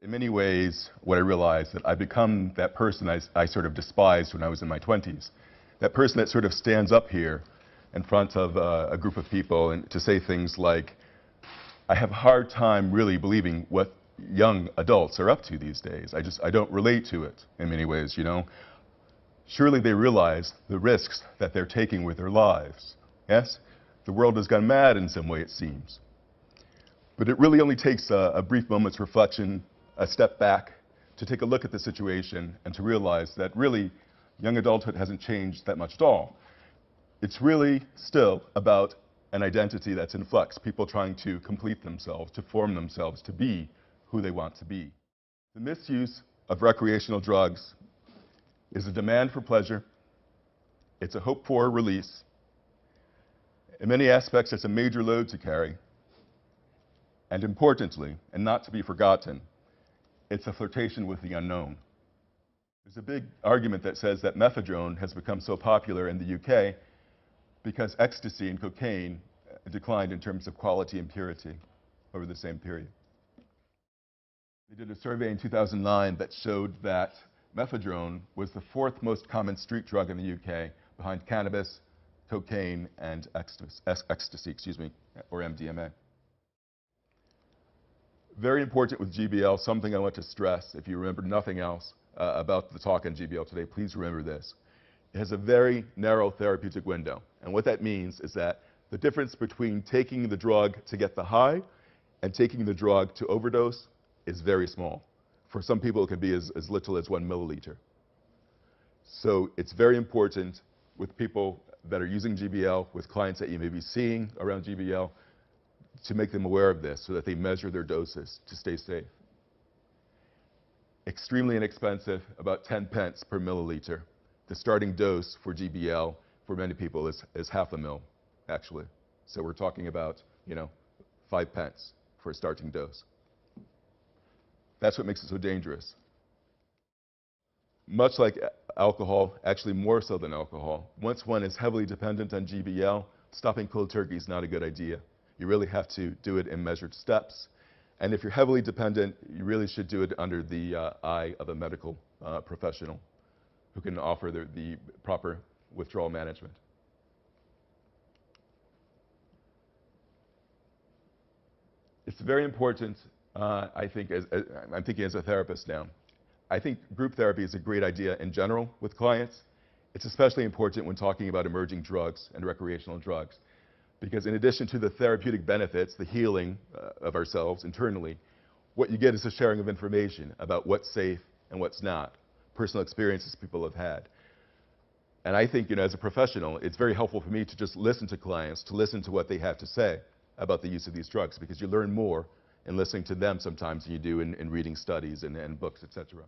In many ways, what I realized that I've become that person I sort of despised when I was in my 20s. That person that sort of stands up here in front of a group of people and to say things like, I have a hard time really believing what young adults are up to these days. I don't relate to it in many ways, you know. Surely they realize the risks that they're taking with their lives. Yes? The world has gone mad in some way, it seems. But it really only takes a brief moment's reflection, a step back, to take a look at the situation and to realize that really young adulthood hasn't changed that much at all. It's really still about an identity that's in flux, people trying to complete themselves, to form themselves, to be who they want to be. The misuse of recreational drugs is a demand for pleasure, it's a hope for release. In many aspects, it's a major load to carry. And importantly, and not to be forgotten, it's a flirtation with the unknown. There's a big argument that says that Mephedrone has become so popular in the UK because ecstasy and cocaine declined in terms of quality and purity over the same period. They did a survey in 2009 that showed that Mephedrone was the fourth most common street drug in the UK, behind cannabis, cocaine, and ecstasy, or MDMA. Very important with GBL, something I want to stress, if you remember nothing else about the talk on GBL today, please remember this. It has a very narrow therapeutic window. And what that means is that the difference between taking the drug to get the high and taking the drug to overdose is very small. For some people, it can be as little as 1 milliliter. So it's very important with people that are using GBL, with clients that you may be seeing around GBL, to make them aware of this so that they measure their doses to stay safe. Extremely inexpensive, about 10 pence per milliliter. The starting dose for GBL for many people is half a mil, actually. So we're talking about, 5 pence for a starting dose. That's what makes it so dangerous. Much like alcohol, actually more so than alcohol, once one is heavily dependent on GBL, stopping cold turkey is not a good idea. You really have to do it in measured steps. And if you're heavily dependent, you really should do it under the eye of a medical professional who can offer the proper withdrawal management. It's very important, I think, I'm thinking as a therapist now. I think group therapy is a great idea in general with clients. It's especially important when talking about emerging drugs and recreational drugs. Because in addition to the therapeutic benefits, the healing of ourselves internally, what you get is a sharing of information about what's safe and what's not, personal experiences people have had. And I think, as a professional, it's very helpful for me to just listen to clients, to listen to what they have to say about the use of these drugs, because you learn more in listening to them sometimes than you do in reading studies and books, etc.